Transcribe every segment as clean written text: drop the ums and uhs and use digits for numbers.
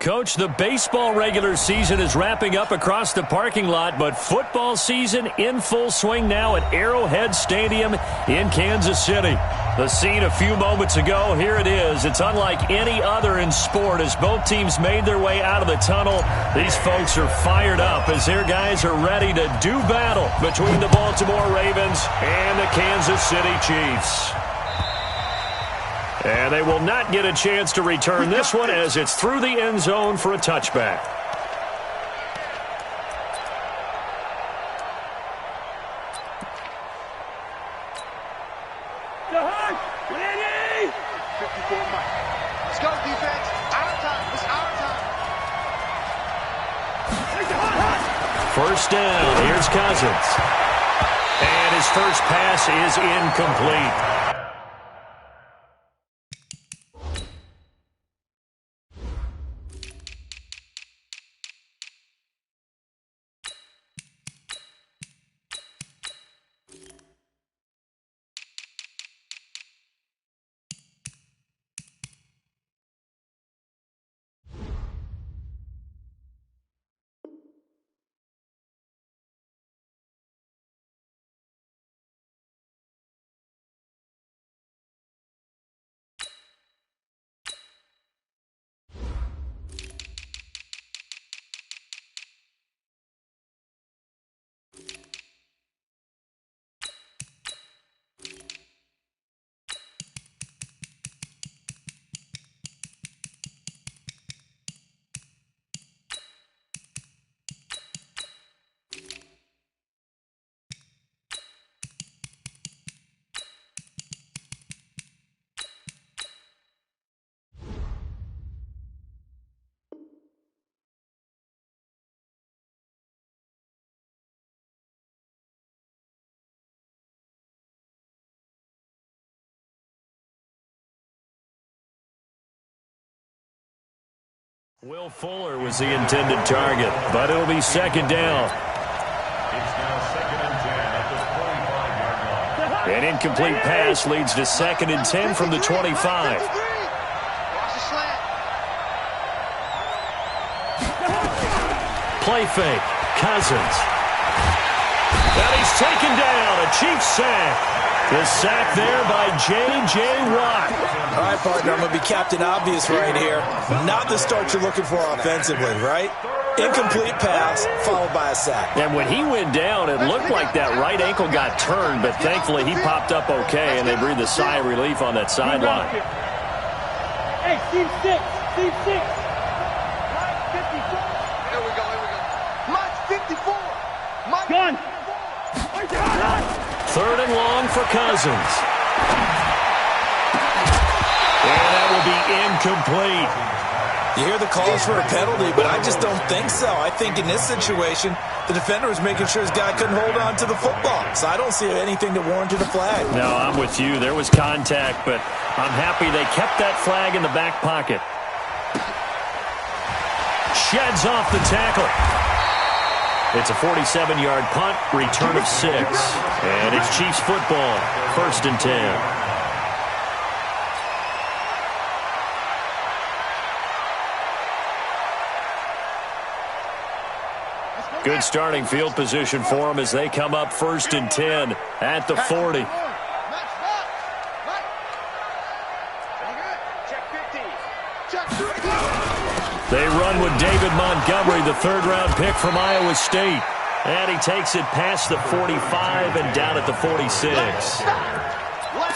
Coach, the baseball regular season is wrapping up across the parking lot, but football season in full swing now at Arrowhead Stadium in Kansas City. The scene a few moments ago, here it is. It's unlike any other in sport as both teams made their way out of the tunnel. These folks are fired up as their guys are ready to do battle between the Baltimore Ravens and the Kansas City Chiefs. And they will not get a chance to return this one as it's through the end zone for a touchback. Let's go, defense. Our time. It's our time. First down. Here's Cousins. And his first pass is incomplete. Will Fuller was the intended target, but it'll be second down. It's now second and 10 at the 25-yard line. An incomplete pass leads to second and 10 from the 25. Watch the slant. Play fake. Cousins. And he's taken down. A Chiefs sack. The sack there by J.J. Watt. All right, partner, I'm going to be Captain Obvious right here. Not the start you're looking for offensively, right? Incomplete pass followed by a sack. And when he went down, it looked like that right ankle got turned, but thankfully he popped up okay, and they breathed a sigh of relief on that sideline. Hey, Steve 6. Steve 6. Here we go. Mike's 54. Mike. Gun. Third and long for Cousins. And that will be incomplete. You hear the calls for a penalty, but I just don't think so. I think in this situation, the defender was making sure his guy couldn't hold on to the football. So I don't see anything that warranted a flag. No, I'm with you. There was contact, but I'm happy they kept that flag in the back pocket. Sheds off the tackle. It's a 47-yard punt, return of 6. And it's Chiefs football, first and 10. Good starting field position for them as they come up first and 10 at the 40. They run with David Montgomery, the third-round pick from Iowa State. And he takes it past the 45 and down at the 46.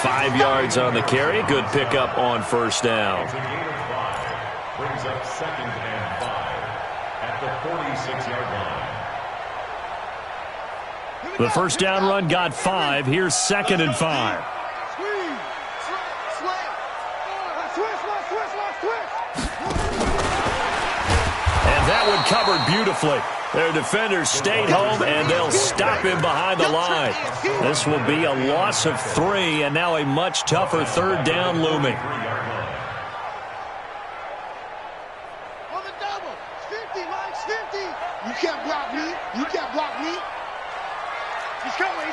5 yards on the carry. Good pickup on first down. Brings up second and 5 at the 46-yard line. The first down run got 5. Here's second and 5. And that one covered beautifully. Their defenders stayed home, and they'll stop him behind the line. This will be a loss of 3, and now a much tougher third down looming. On the double. 50, Mike, 50. You can't block me. You can't block me. He's coming. We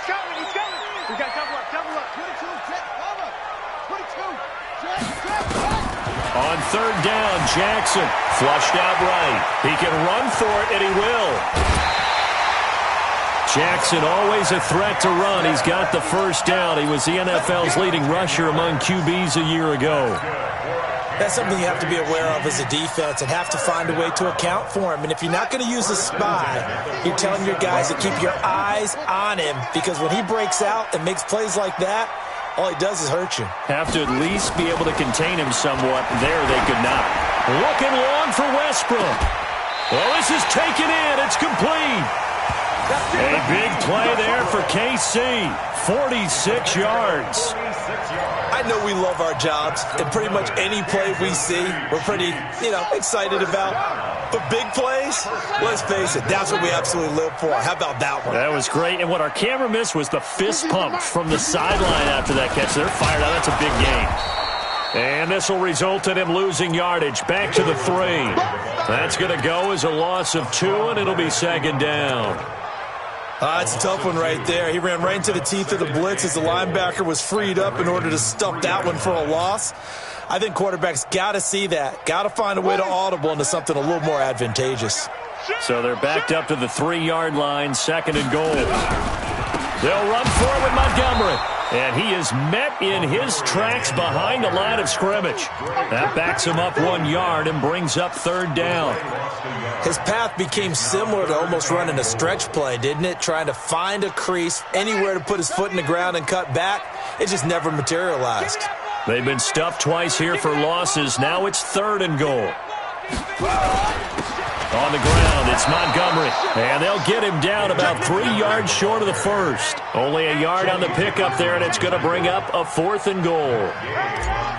got double up. 22, 10, cover. 22. On third down, Jackson flushed out right. He can run for it, and he will. Jackson always a threat to run. He's got the first down. He was the NFL's leading rusher among QBs a year ago. That's something you have to be aware of as a defense and have to find a way to account for him. And if you're not going to use a spy, you're telling your guys to keep your eyes on him, because when he breaks out and makes plays like that, all he does is hurt you. Have to at least be able to contain him somewhat. There they could not. Looking long for Westbrook. Well, this is taken in. It's complete. A big play there for KC. 46 yards. I know we love our jobs, and pretty much any play we see, we're pretty, excited about. But big plays, let's face it, that's what we absolutely live for. How about that one? That was great. And what our camera missed was the fist pump from the sideline after that catch. They're fired out. That's a big game. And this will result in him losing yardage. Back to the 3. That's going to go as a loss of 2, and it'll be second down. It's a tough one right there. He ran right into the teeth of the blitz as the linebacker was freed up in order to stuff that one for a loss. I think quarterbacks got to see that. Got to find a way to audible into something a little more advantageous. So they're backed up to the 3-yard line, second and goal. They'll run for it with Montgomery. And he is met in his tracks behind the line of scrimmage. That backs him up 1 yard and brings up third down. His path became similar to almost running a stretch play, didn't it? Trying to find a crease, anywhere to put his foot in the ground and cut back. It just never materialized. They've been stuffed twice here for losses. Now it's third and goal. On the ground, it's Montgomery. And they'll get him down about 3 yards short of the first. Only a yard on the pickup there, and it's going to bring up a 4th and goal.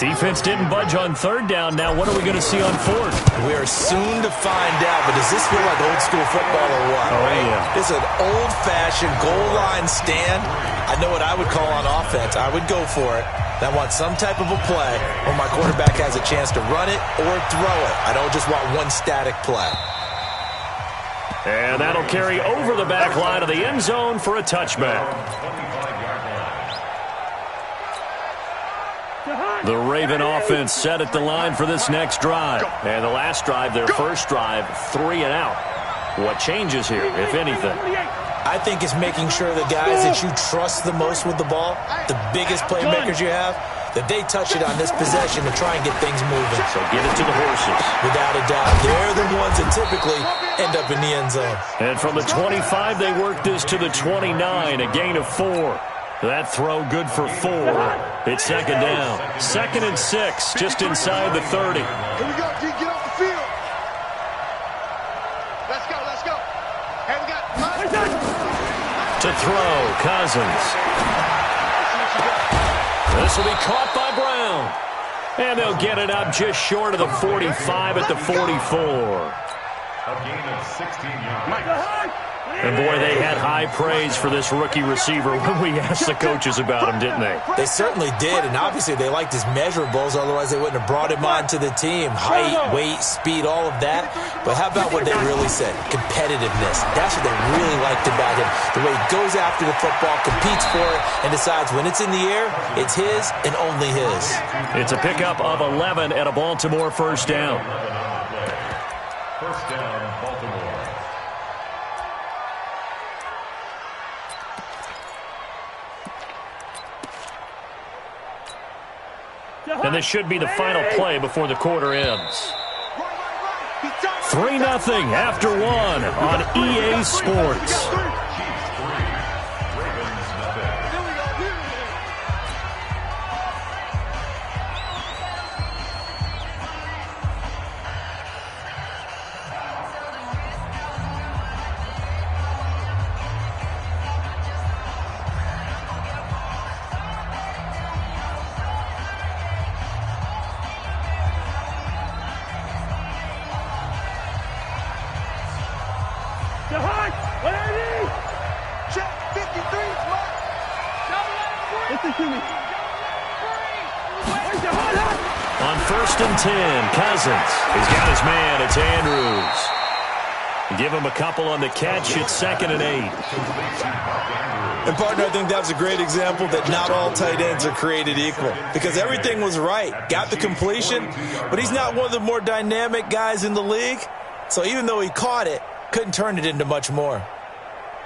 Defense didn't budge on third down. Now what are we going to see on 4th? We are soon to find out, but does this feel like old school football or what? Oh, yeah. This is an old-fashioned goal line stand. I know what I would call on offense. I would go for it. I want some type of a play where my quarterback has a chance to run it or throw it. I don't just want one static play. And that'll carry over the back line of the end zone for a touchback. The Raven offense set at the line for this next drive. And the last drive, their first drive, 3 and out. What changes here, if anything? I think it's making sure the guys that you trust the most with the ball, the biggest playmakers you have, that they touch it on this possession to try and get things moving. So get it to the horses. Without a doubt. They're the ones that typically end up in the end zone. And from the 25, they work this to the 29, a gain of 4. That throw good for 4. It's second down. 2nd and 6, just inside the 30. Here we go, G. Get off the field. Let's go, let's go. Hey, we got to throw, Cousins. This will be caught by Brown. And they'll get it up just short of the 45 at the 44. A gain of 16 yards. And, boy, they had high praise for this rookie receiver when we asked the coaches about him, didn't they? They certainly did, and obviously they liked his measurables, otherwise they wouldn't have brought him onto the team. Height, weight, speed, all of that. But how about what they really said? Competitiveness. That's what they really liked about him. The way he goes after the football, competes for it, and decides when it's in the air, it's his and only his. It's a pickup of 11 at a Baltimore first down. First down, Baltimore. And this should be the final play before the quarter ends. 3-0 after 1 on EA Sports. On 1st and 10, Cousins. He's got his man. It's Andrews. Give him a couple on the catch. It's 2nd and 8. And, partner, I think that's a great example that not all tight ends are created equal because everything was right. Got the completion, but he's not one of the more dynamic guys in the league. So even though he caught it, couldn't turn it into much more.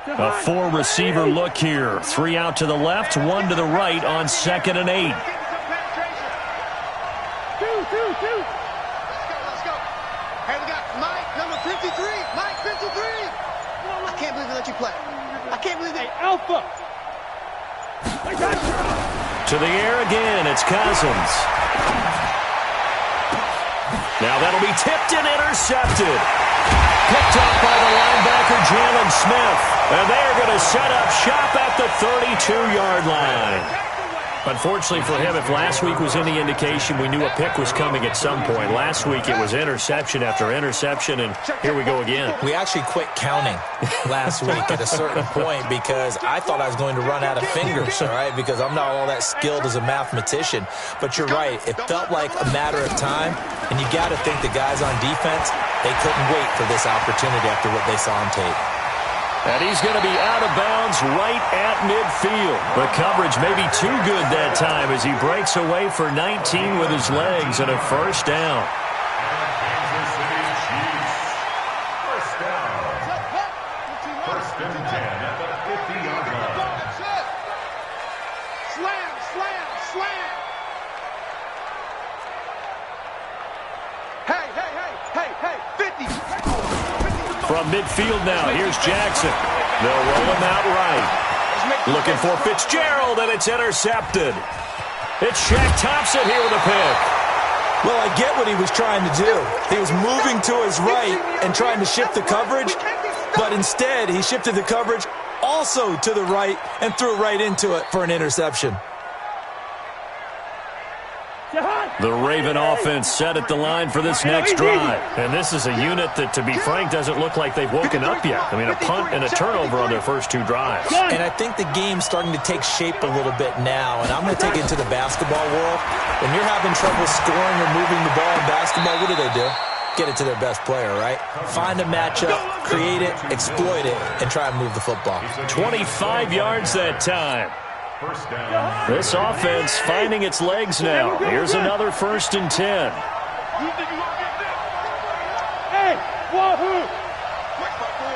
A four-receiver look here. 3 out to the left, 1 to the right on 2nd and 8. Two. Let's go. Hey, we got Mike, number 53. Mike, 53. I can't believe they let you play. I can't believe they... Alpha. To the air again, it's Cousins. Now that'll be tipped and intercepted. Picked up by the linebacker, Jalen Smith. And they're going to set up shop at the 32-yard line. Unfortunately for him, if last week was any indication, we knew a pick was coming at some point. Last week it was interception after interception, and here we go again. We actually quit counting last week at a certain point because I thought I was going to run out of fingers, all right, because I'm not all that skilled as a mathematician. But you're right. It felt like a matter of time, and you got to think the guys on defense, they couldn't wait for this opportunity after what they saw on tape. And he's going to be out of bounds right at midfield. The coverage may be too good that time as he breaks away for 19 with his legs and a first down. First and 10 at the 50-yard line. Slam. Hey, 50. From midfield now, here's Jackson. They'll roll him out right. Looking for Fitzgerald, and it's intercepted. It's Shaq Thompson here with a pick. Well, I get what he was trying to do. He was moving to his right and trying to shift the coverage, but instead he shifted the coverage also to the right and threw right into it for an interception. The Raven offense set at the line for this next drive. And this is a unit that, to be frank, doesn't look like they've woken up yet. I mean, a punt and a turnover on their first 2 drives. And I think the game's starting to take shape a little bit now. And I'm going to take it to the basketball world. When you're having trouble scoring or moving the ball in basketball, what do? Get it to their best player, right? Find a matchup, create it, exploit it, and try and move the football. 25 yards that time. First down. This offense finding its legs now. Here's another 1st and 10. Hey, wahoo! Mike 5'4".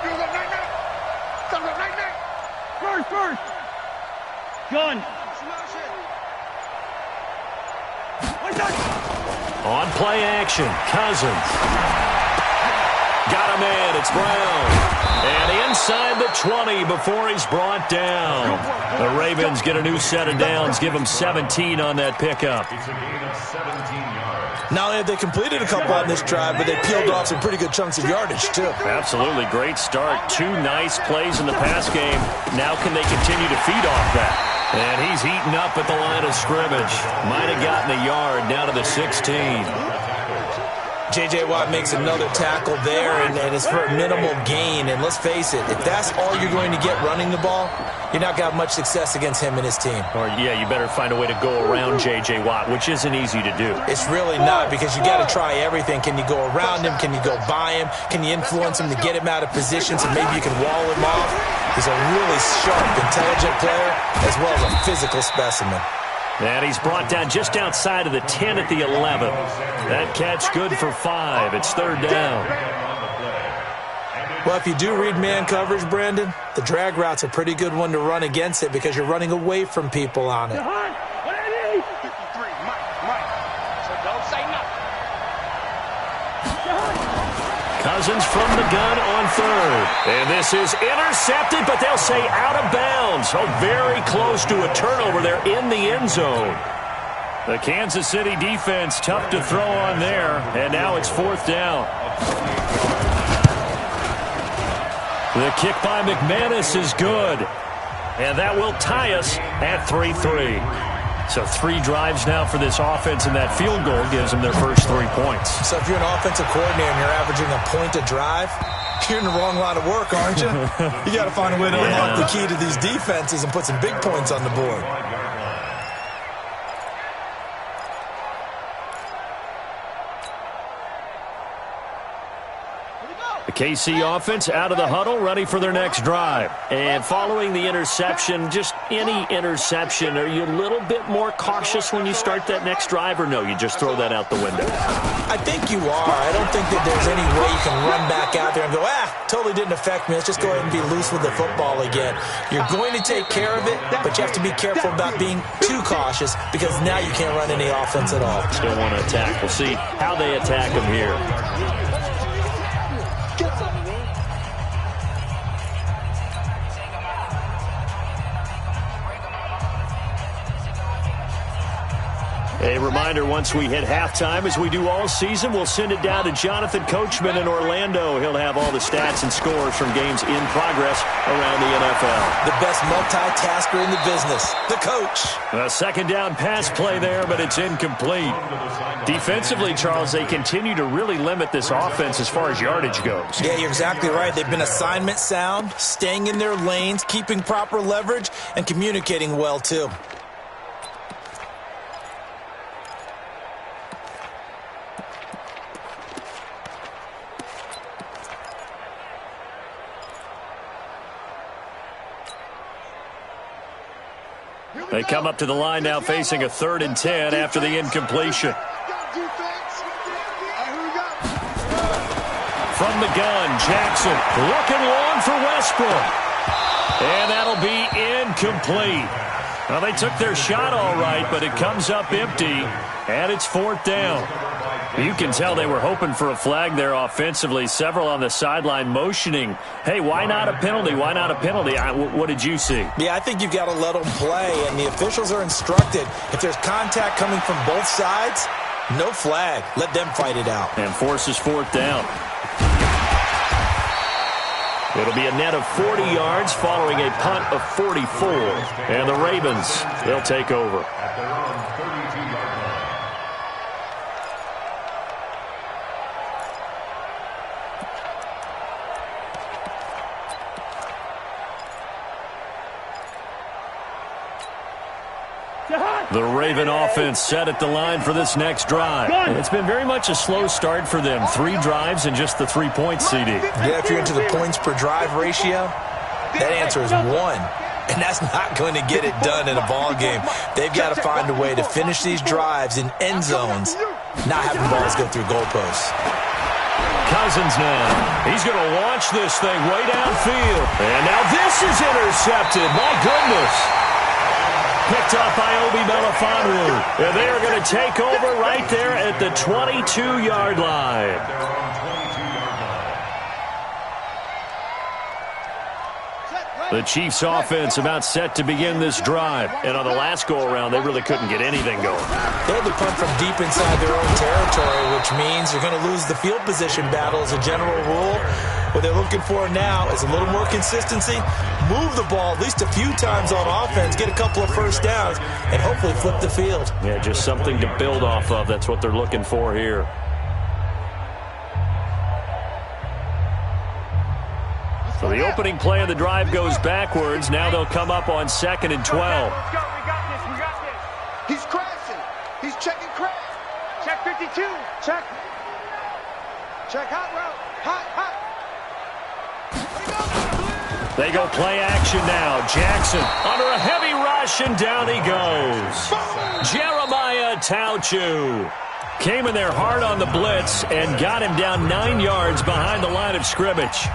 You go right now. Come right now. First. Gun. On play action, Cousins. Got a man, it's Brown. And inside the 20 before he's brought down. The Ravens get a new set of downs, give them 17 on that pickup. It's a gain of 17 yards. Not only have they completed a couple on this drive, but they peeled off some pretty good chunks of yardage, too. Absolutely, great start. 2 nice plays in the pass game. Now can they continue to feed off that? And he's eaten up at the line of scrimmage. Might have gotten a yard down to the 16. J.J. Watt makes another tackle there, and it's for a minimal gain. And let's face it, if that's all you're going to get running the ball, you're not going to have much success against him and his team. Or, yeah, you better find a way to go around J.J. Watt, which isn't easy to do. It's really not, because you got to try everything. Can you go around him? Can you go by him? Can you influence him to get him out of position so maybe you can wall him off? He's a really sharp, intelligent player, as well as a physical specimen. And he's brought down just outside of the 10 at the 11. That catch good for 5. It's 3rd down. Well, if you do read man coverage, Brandon, the drag route's a pretty good one to run against it because you're running away from people on it. 53, Mike. So don't say nothing. Cousins from the gun on 3rd. And this is intercepted, but they'll say out of bounds. So very close to a turnover there in the end zone. The Kansas City defense tough to throw on there. And now it's 4th down. The kick by McManus is good. And that will tie us at 3-3. So 3 drives now for this offense, and that field goal gives them their first 3 points. So if you're an offensive coordinator and you're averaging a point a drive, you're in the wrong line of work, aren't you? You got to find a way to unlock the key to these defenses and put some big points on the board. The KC offense out of the huddle, ready for their next drive. And following the interception, just any interception, are you a little bit more cautious when you start that next drive, or no, you just throw that out the window? I think you are. I don't think that there's any way you can run back out there and go, totally didn't affect me. Let's just go ahead and be loose with the football again. You're going to take care of it, but you have to be careful about being too cautious because now you can't run any offense at all. Still want to attack. We'll see how they attack them here. A reminder, once we hit halftime, as we do all season, we'll send it down to Jonathan Coachman in Orlando. He'll have all the stats and scores from games in progress around the NFL. The best multitasker in the business, the coach. A second down pass play there, but it's incomplete. Defensively, Charles, they continue to really limit this offense as far as yardage goes. Yeah, you're exactly right. They've been assignment sound, staying in their lanes, keeping proper leverage, and communicating well, too. They come up to the line now facing a 3rd and 10 after the incompletion. From the gun, Jackson looking long for Westbrook. And that'll be incomplete. Well, they took their shot all right, but it comes up empty, and it's 4th down. You can tell they were hoping for a flag there offensively. Several on the sideline motioning, hey, why not a penalty? Why not a penalty? What did you see? Yeah, I think you've got to let them play, and the officials are instructed. If there's contact coming from both sides, no flag. Let them fight it out. And forces 4th down. It'll be a net of 40 yards following a punt of 44. And the Ravens, they'll take over. At their own 32-yard line. The Raven offense set at the line for this next drive. And it's been very much a slow start for them. 3 drives and just the 3 points, CD. Yeah, if you're into the points per drive ratio, that answer is 1. And that's not going to get it done in a ball game. They've got to find a way to finish these drives in end zones, not having balls go through goalposts. Cousins now. He's going to launch this thing way downfield. And now this is intercepted. My goodness. Picked up by Obi Melifonwu. And they are going to take over right there at the 22-yard line. The Chiefs' offense about set to begin this drive. And on the last go-around, they really couldn't get anything going. They had to punt from deep inside their own territory, which means you're going to lose the field position battle as a general rule. What they're looking for now is a little more consistency, move the ball at least a few times on offense, get a couple of first downs, and hopefully flip the field. Yeah, just something to build off of. That's what they're looking for here. So the opening play of the drive goes backwards. Now they'll come up on 2nd and 12. Let's go. We got this. We got this. He's crashing. He's checking crash. Check 52. Check. Check hot route. Hot. They go play action now. Jackson under a heavy rush, and down he goes. Jeremiah Tauchu came in there hard on the blitz and got him down 9 yards behind the line of scrimmage.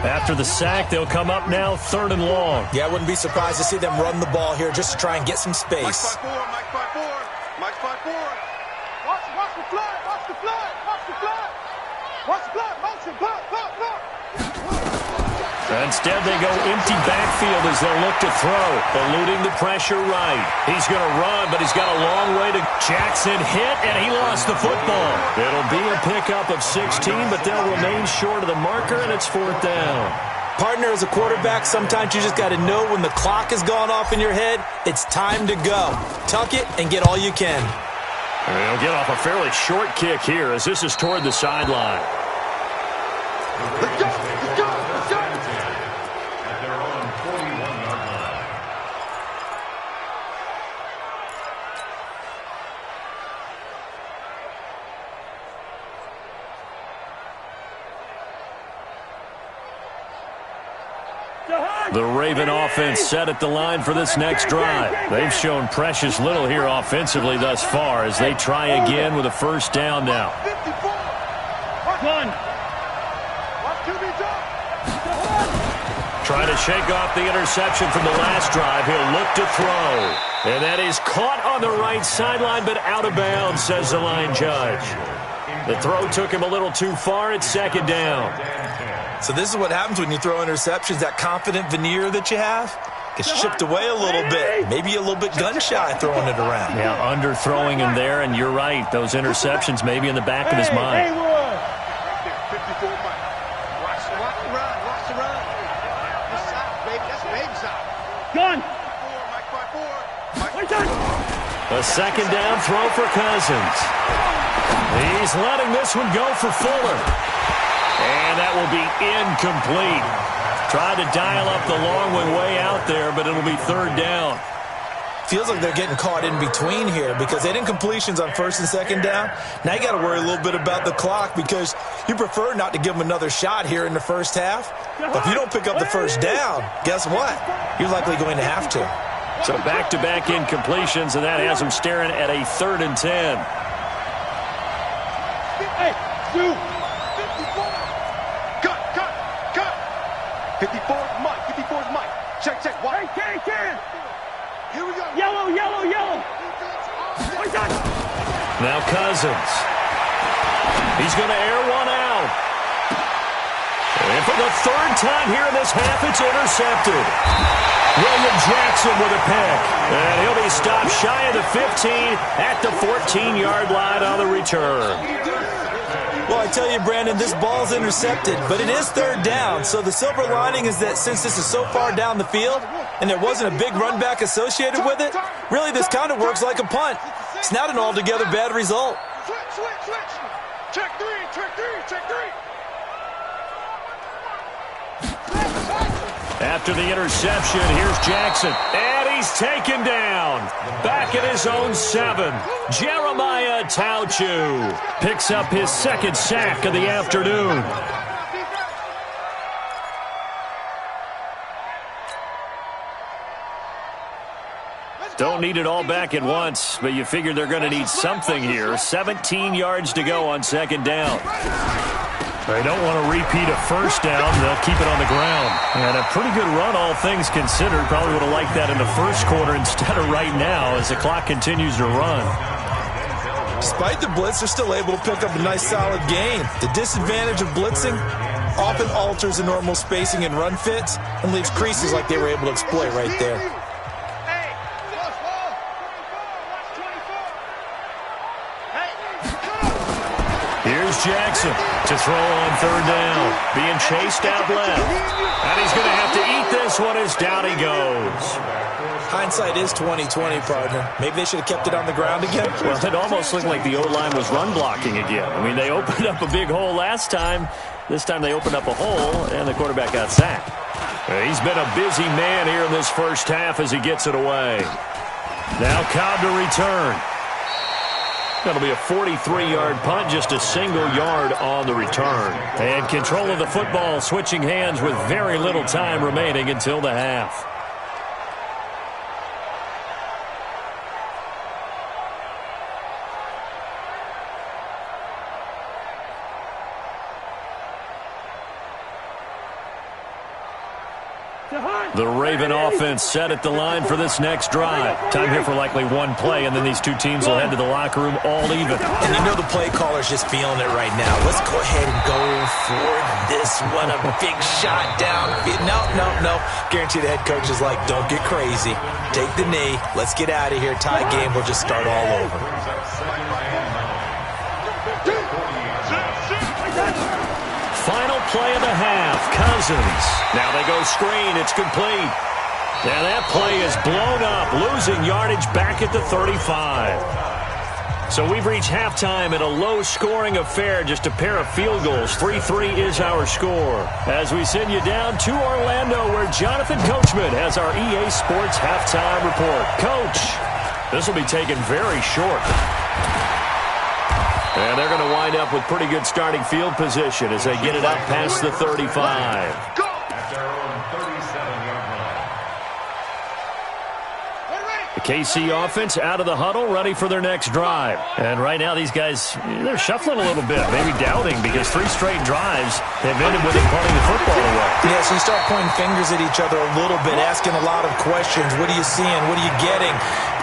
After the sack, they'll come up now 3rd and long. Yeah, I wouldn't be surprised to see them run the ball here just to try and get some space. Mike 5-4. Watch the flood. Watch the flood. Motion. Block. Instead, they go empty backfield as they'll look to throw, eluding the pressure right. He's going to run, but he's got a long way to Jackson hit, and he lost the football. It'll be a pickup of 16, but they'll remain short of the marker, and it's 4th down. Partner, as a quarterback, sometimes you just got to know when the clock has gone off in your head, it's time to go. Tuck it and get all you can. And they'll get off a fairly short kick here as this is toward the sideline. Let's go. The Raven offense set at the line for this next drive. They've shown precious little here offensively thus far as they try again with a first down now. Trying to shake off the interception from the last drive. He'll look to throw. And that is caught on the right sideline, but out of bounds, says the line judge. The throw took him a little too far. It's second down. So this is what happens when you throw interceptions. That confident veneer that you have gets chipped away a little bit. Maybe a little bit gun-shy throwing it around. Yeah, underthrowing him there, and you're right. Those interceptions may be in the back of his mind. Gun. A second down throw for Cousins. He's letting this one go for Fuller. And that will be incomplete. Tried to dial up the long one way out there, but it'll be third down. Feels like they're getting caught in between here because they didn't completions on first and second down. Now you got to worry a little bit about the clock because you prefer not to give them another shot here in the first half. But if you don't pick up the first down, guess what? You're likely going to have to. So back-to-back incompletions, and that has them staring at a 3rd and 10. Hey, two. 54 is Mike. 54 is Mike. Check. Why? Hey. Here we go. Yellow. Now Cousins. He's going to air one out. And for the 3rd time here in this half, it's intercepted. William Jackson with a pick. And he'll be stopped shy of the 15 at the 14-yard line on the return. Well, I tell you, Brandon, this ball's intercepted, but it is 3rd down. So the silver lining is that since this is so far down the field and there wasn't a big run back associated with it, really this kind of works like a punt. It's not an altogether bad result. Switch. Check three. After the interception, here's Jackson. And he's taken down. Back at his own 7. Jeremiah Tauchu picks up his 2nd sack of the afternoon. Don't need it all back at once, but you figure they're going to need something here. 17 yards to go on 2nd down. They don't want to repeat a first down. They'll keep it on the ground. And a pretty good run, all things considered. Probably would have liked that in the first quarter instead of right now as the clock continues to run. Despite the blitz, they're still able to pick up a nice solid gain. The disadvantage of blitzing often alters the normal spacing and run fits and leaves creases like they were able to exploit right there. Here's Jackson to throw on 3rd down. Being chased out left. And he's going to have to eat this one as down he goes. Hindsight is 20/20, partner. Maybe they should have kept it on the ground again. Well, it almost looked like the O-line was run blocking again. I mean, they opened up a big hole last time. This time they opened up a hole, and the quarterback got sacked. He's been a busy man here in this first half as he gets it away. Now Cobb to return. That'll be a 43-yard punt, just a single yard on the return. And control of the football switching hands with very little time remaining until the half. The Raven offense set at the line for this next drive. Time here for likely one play, and then these two teams will head to the locker room all even. And you know the play caller's just feeling it right now. Let's go ahead and go for this one. A big shot downfield. No. Guarantee the head coach is like, don't get crazy. Take the knee. Let's get out of here. Tie game. We'll just start all over. Final play of the half, Cousins. Now they go screen, it's complete. And that play is blown up, losing yardage back at the 35. So we've reached halftime at a low-scoring affair, just a pair of field goals. 3-3 is our score. As we send you down to Orlando, where Jonathan Coachman has our EA Sports halftime report. Coach, this will be taken very short. And they're going to wind up with pretty good starting field position as they get it up past the 35. At their own 37-yard KC offense out of the huddle, ready for their next drive. And right now these guys, they're shuffling a little bit, maybe doubting, because 3 straight drives have ended with them punting the football away. Yeah, so you start pointing fingers at each other a little bit, asking a lot of questions. What are you seeing? What are you getting?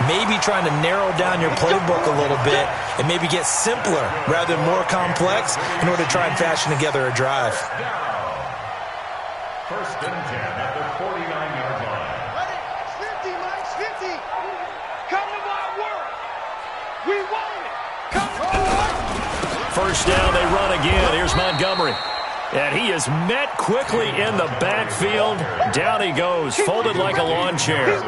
Maybe trying to narrow down your playbook a little bit and maybe get simpler rather than more complex in order to try and fashion together a drive. First and 10 at the 49-yard line. Ready? It's 50, Mike. It's 50. Come to my world. We want it. Come on. First down, they run again. Here's Montgomery. And he is met quickly in the backfield. Down he goes, folded like a lawn chair.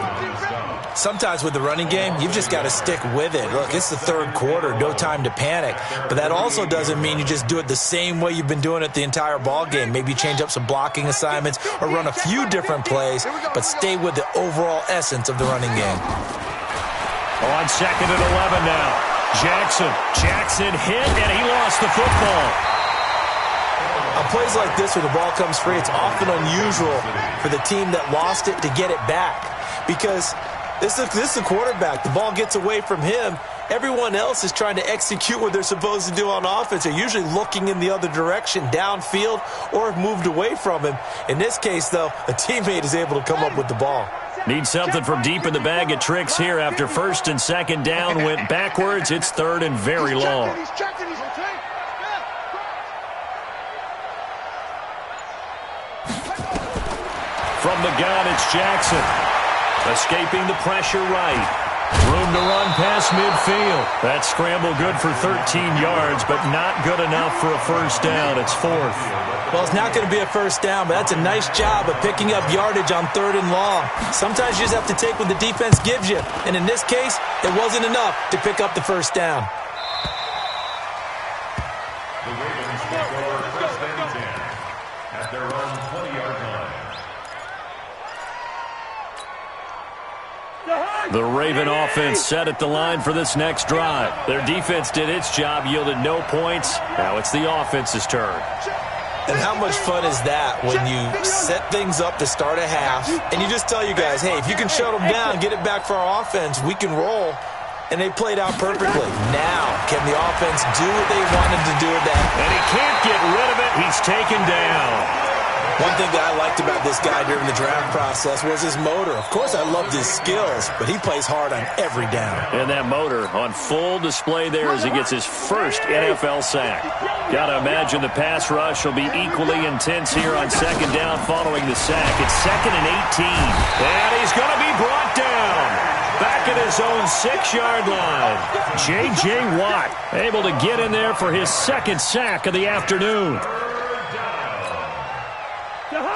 Sometimes with the running game, you've just got to stick with it. Look, it's the third quarter, no time to panic. But that also doesn't mean you just do it the same way you've been doing it the entire ball game. Maybe change up some blocking assignments or run a few different plays, but stay with the overall essence of the running game. On second and 11 now. Jackson hit, and he lost the football. On plays like this where the ball comes free, it's often unusual for the team that lost it to get it back. Because this is the quarterback. The ball gets away from him. Everyone else is trying to execute what they're supposed to do on offense. They're usually looking in the other direction, downfield, or have moved away from him. In this case, though, a teammate is able to come up with the ball. Need something from deep in the bag of tricks here after first and second down went backwards. It's third and very long. He's checking. He's okay. From the gun, it's Jackson. Escaping the pressure right. Room to run past midfield. That scramble good for 13 yards, but not good enough for a first down. It's fourth. Well, it's not going to be a first down, but that's a nice job of picking up yardage on third and long. Sometimes you just have to take what the defense gives you. And in this case, it wasn't enough to pick up the first down. The Ravens take over first and 10 at their own 20-yard line. The Raven offense set at the line for this next drive. Their defense did its job, yielded no points. Now it's the offense's turn. And how much fun is that when you set things up to start a half and you just tell you guys, hey, if you can shut them down, get it back for our offense, we can roll. And they played out perfectly. Now, can the offense do what they wanted to do with that? And he can't get rid of it. He's taken down. One thing that I liked about this guy during the draft process was his motor. Of course, I loved his skills, but he plays hard on every down. And that motor on full display there as he gets his first NFL sack. Got to imagine the pass rush will be equally intense here on second down following the sack. It's second and 18. And he's going to be brought down. Back at his own 6-yard line. J.J. Watt able to get in there for his second sack of the afternoon.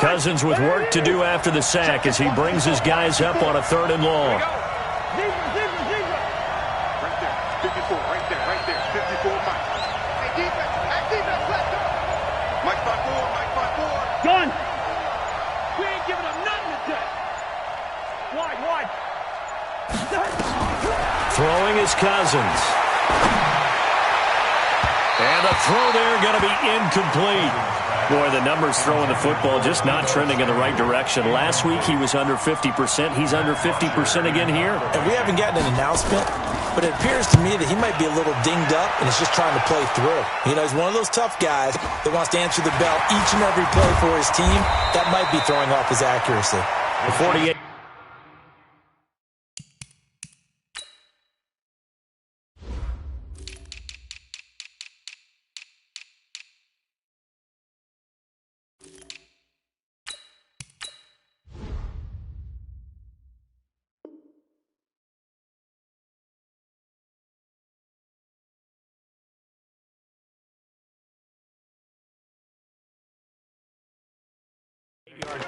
Cousins with work to do after the sack as he brings his guys up on a third and long. Right there. 54. Right there. 54, Mike. Hey, defense. Let's go. Mike 5-4. Gun. We ain't giving them nothing today. Wide. Throwing is Cousins. And the throw there going to be incomplete. Boy, the numbers throwing the football just not trending in the right direction. Last week he was under 50%. He's under 50% again here. And we haven't gotten an announcement, but it appears to me that he might be a little dinged up and is just trying to play through. You know, he's one of those tough guys that wants to answer the bell each and every play for his team. That might be throwing off his accuracy. The 48.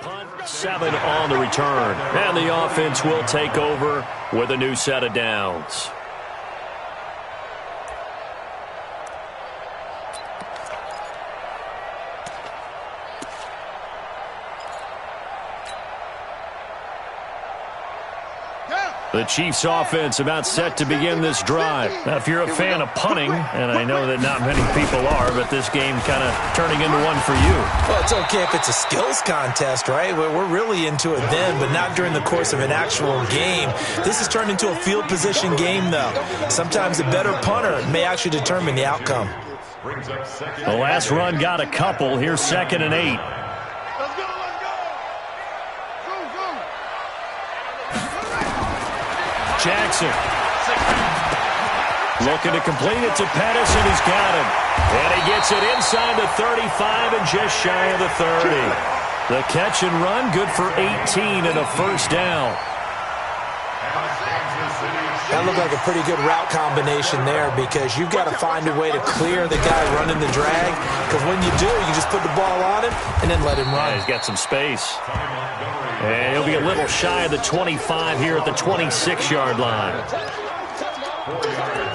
Punt, 7 on the return. And the offense will take over with a new set of downs. Down. The Chiefs offense about set to begin this drive. Now, if you're a fan of punting, and I know that not many people are, but this game kind of turning into one for you. Well, it's okay if it's a skills contest, right? We're really into it then, but not during the course of an actual game. This has turned into a field position game, though. Sometimes a better punter may actually determine the outcome. The last run got a couple. Here's 2nd and 8. Jackson looking to complete it to Pettis, and he's got him. And he gets it inside the 35 and just shy of the 30. The catch and run, good for 18 and a first down. That looked like a pretty good route combination there because you've got to find a way to clear the guy running the drag, because when you do, you just put the ball on him and then let him run. Yeah, he's got some space. And he'll be a little shy of the 25 here at the 26-yard line.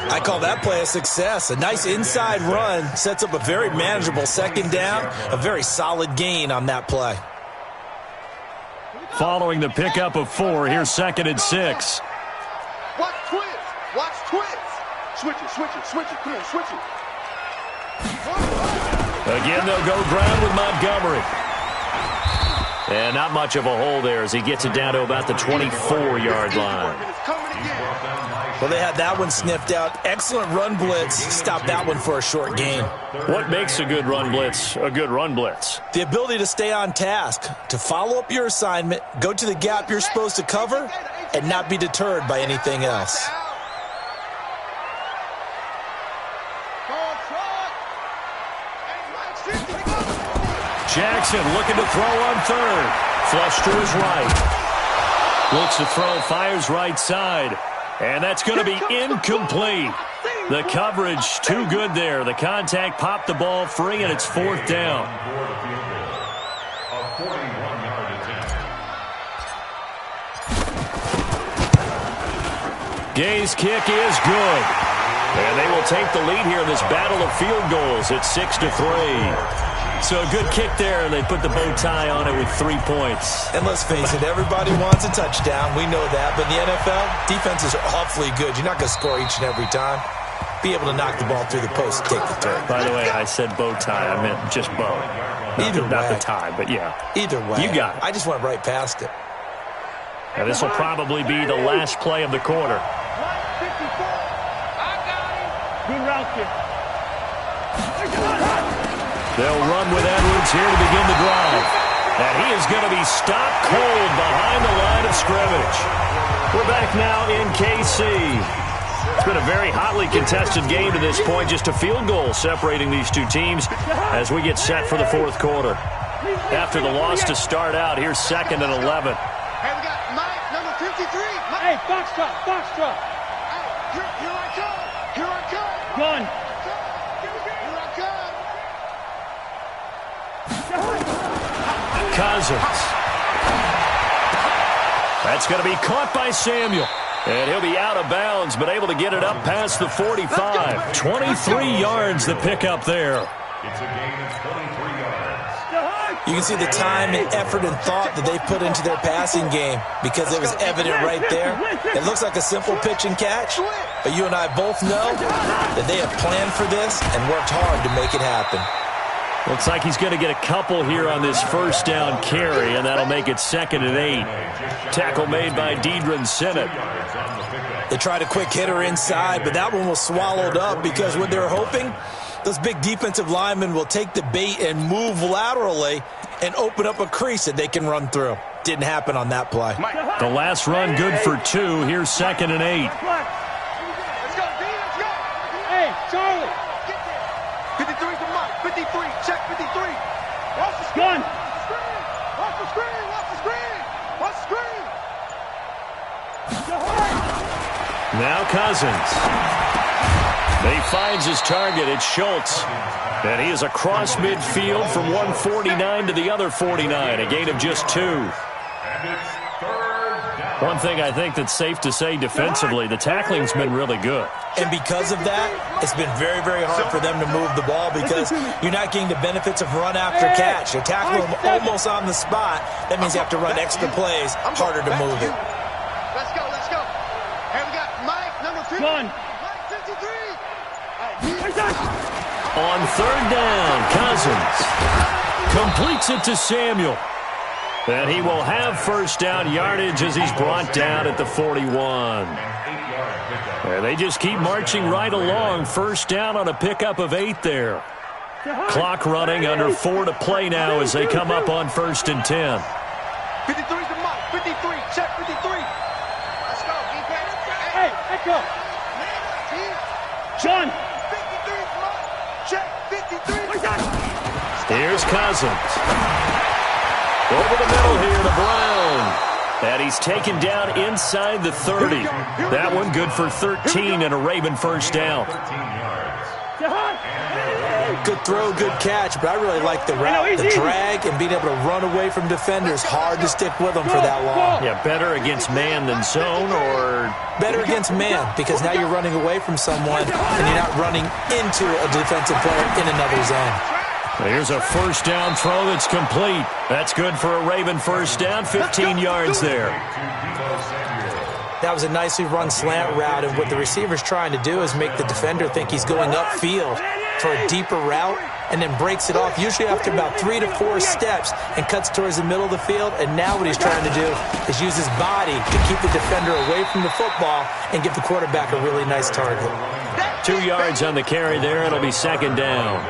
I call that play a success. A nice inside run sets up a very manageable 2nd down, a very solid gain on that play. Following the pickup of 4, here's 2nd and 6. Watch twins. Watch twins. Switch it, switch it, switch it. Come on, switch it. Again, they'll go ground with Montgomery. And not much of a hole there as he gets it down to about the 24-yard line. Well, they had that one sniffed out. Excellent run blitz. Stopped that one for a short gain. What makes a good run blitz a good run blitz? The ability to stay on task, to follow up your assignment, go to the gap you're supposed to cover, and not be deterred by anything else. Jackson looking to throw on 3rd. Flush to his right. Looks to throw, fires right side. And that's going to be incomplete. The coverage too good there. The contact popped the ball free, and it's 4th down. Gay's kick is good. And they will take the lead here in this battle of field goals at 6-3. So a good kick there, and they put the bow tie on it with 3 points. And let's face it, everybody wants a touchdown. We know that. But in the NFL, defenses are awfully good. You're not going to score each and every time. Be able to knock the ball through the post and take the turn. By the way, I said bow tie. I meant just bow. Not the tie, but yeah. Either way. You got it. I just went right past it. Now this will probably be the last play of the quarter. Good route here. They'll run with Edwards here to begin the drive. And he is going to be stopped cold behind the line of scrimmage. We're back now in KC. It's been a very hotly contested game to this point. Just a field goal separating these two teams as we get set for the 4th quarter. After the loss to start out, here's 2nd and 11. Hey, we got Mike, number 53. Mike. Hey, foxtrot, foxtrot. Hey, here I come. Here I come. Gun. Here I come. Cousins. That's going to be caught by Samuel. And he'll be out of bounds, but able to get it up past the 45. 23 yards the pickup there. It's a gain of 23 yards. You can see the time and effort and thought that they put into their passing game because it was evident right there. It looks like a simple pitch and catch, but you and I both know that they have planned for this and worked hard to make it happen. Looks like he's going to get a couple here on this first down carry, and that'll make it 2nd and 8. Tackle made by Deidron Sinnott. They tried a quick hitter inside, but that one was swallowed up because what they're hoping, those big defensive linemen will take the bait and move laterally and open up a crease that they can run through. Didn't happen on that play. The last run good for 2. Here's 2nd and 8. Let's go, D. Let's go. Hey, Charlie. 53 for Mike. 53. Check 53. Watch the screen. Gun. Watch the screen. Watch the screen. Watch the screen. Now Cousins. He finds his target. It's Schultz. And he is across midfield from 149 to the other 49. A gain of just 2. One thing I think that's safe to say defensively, the tackling's been really good. And because of that, it's been very, very hard for them to move the ball because you're not getting the benefits of run after catch. You tackle them almost on the spot. That means you have to run extra plays, harder to move it. Let's go, let's go. Gun. On third down, Cousins completes it to Samuel. And he will have first down yardage as he's brought down at the 41. And they just keep marching right along. First down on a pickup of 8 there. Clock running, under 4 to play now as they come up on 1st and 10. 53 is the mark. 53. Check 53. Let's go, defense. Hey, echo. Sean. 53 is the mark. Check 53. Here's Cousins. Over the middle here to Brown. And he's taken down inside the 30. That one good for 13 and a Raven first down. Good throw, good catch, but I really like the route, the drag, and being able to run away from defenders. Hard to stick with them for that long. Yeah, better against man than zone, or? Better against man, because now you're running away from someone, and you're not running into a defensive player in another zone. Here's a first down throw that's complete. That's good for a Raven first down, 15 yards there. That was a nicely run slant route, and what the receiver's trying to do is make the defender think he's going upfield for a deeper route, and then breaks it off, usually after about 3 to 4 steps, and cuts towards the middle of the field. And now what he's trying to do is use his body to keep the defender away from the football and give the quarterback a really nice target. 2 yards on the carry there. It'll be second down.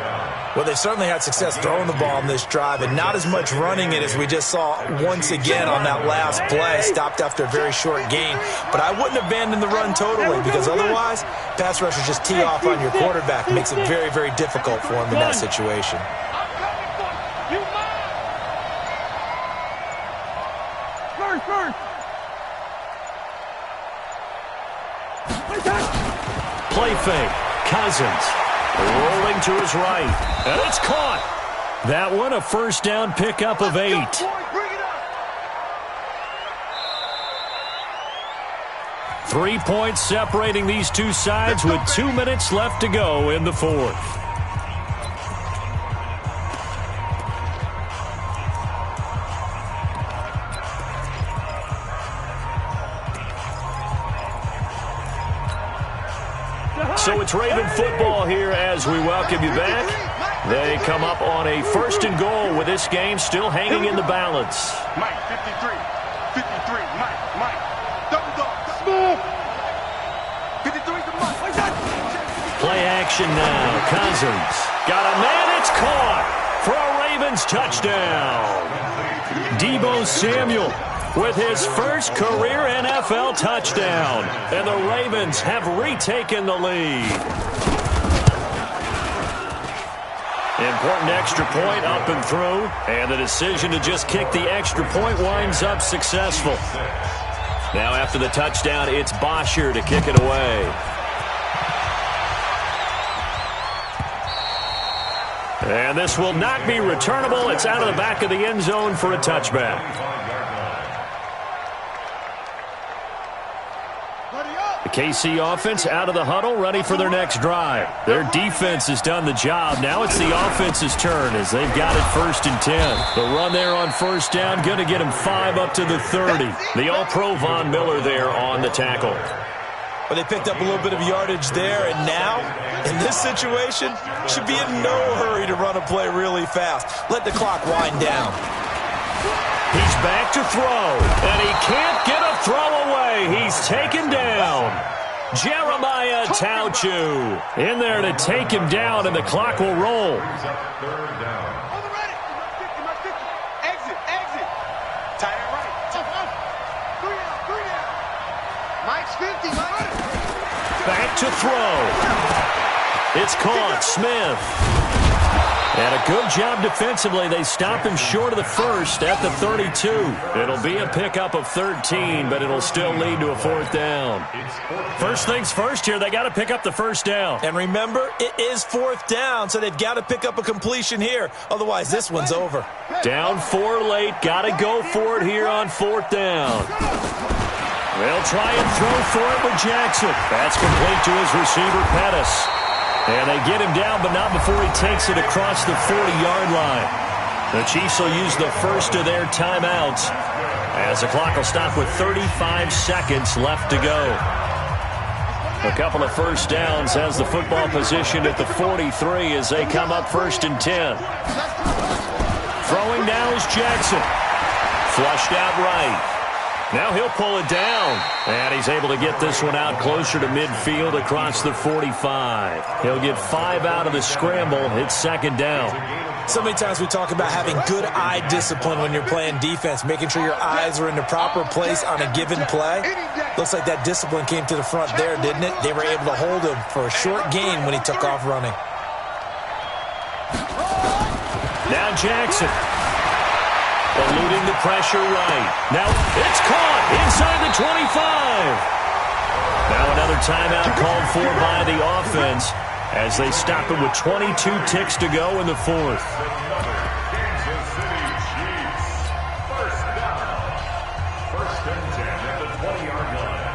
Well, they certainly had success throwing the ball on this drive, and not as much running it as we just saw once again on that last play. Stopped after a very short gain. But I wouldn't abandon the run totally, because otherwise, pass rushers just tee off on your quarterback. It makes it very, very difficult for him in that situation. Play fake. Cousins rolling to his right. And it's caught. That one a first down pickup of 8. 3 points separating these two sides with 2 minutes left to go in the fourth. So it's Raven football here as we welcome you back. They come up on a 1st and goal with this game still hanging in the balance. Mike, 53. 53. Mike. Double dog. Smooth. 53 is the mark. Play action now. Cousins got a man. It's caught for a Ravens touchdown. Deebo Samuel with his first career NFL touchdown. And the Ravens have retaken the lead. Important extra point up and through. And the decision to just kick the extra point winds up successful. Now after the touchdown, it's Bosher to kick it away. And this will not be returnable. It's out of the back of the end zone for a touchback. The KC offense out of the huddle, ready for their next drive. Their defense has done the job. Now it's the offense's turn as they've got it 1st and 10. The run there on first down, going to get him 5 up to the 30. The All-Pro Von Miller there on the tackle. Well, they picked up a little bit of yardage there, and now, in this situation, should be in no hurry to run a play really fast. Let the clock wind down. He's back to throw, and he can't get a throw away. He's taken down. Jeremiah Tauchu in there to take him down, and the clock will roll. Exit. Tight end right. 3 down. Mike's 50, Mike. Back to throw. It's caught. Smith. And a good job defensively. They stop him short of the first at the 32. It'll be a pickup of 13, but it'll still lead to a 4th down. First things first here, they got to pick up the first down. And remember, it is 4th down, so they've got to pick up a completion here. Otherwise, this one's over. Down 4 late. Got to go for it here on 4th down. They'll try and throw for it with Jackson. That's complete to his receiver, Pettis. And they get him down, but not before he takes it across the 40-yard line. The Chiefs will use the first of their timeouts as the clock will stop with 35 seconds left to go. A couple of first downs has the football position at the 43 as they come up 1st and 10. Throwing now is Jackson. Flushed out right. Now he'll pull it down. And he's able to get this one out closer to midfield across the 45. He'll get 5 out of the scramble. It's 2nd down. So many times we talk about having good eye discipline when you're playing defense, making sure your eyes are in the proper place on a given play. Looks like that discipline came to the front there, didn't it? They were able to hold him for a short gain when he took off running. Now Jackson. Eluding the pressure right. Now it's caught inside the 25. Now another timeout called for by the offense as they stop it with 22 ticks to go in the 4th. Kansas City Chiefs. First down. 1st and 10 at the 20-yard line.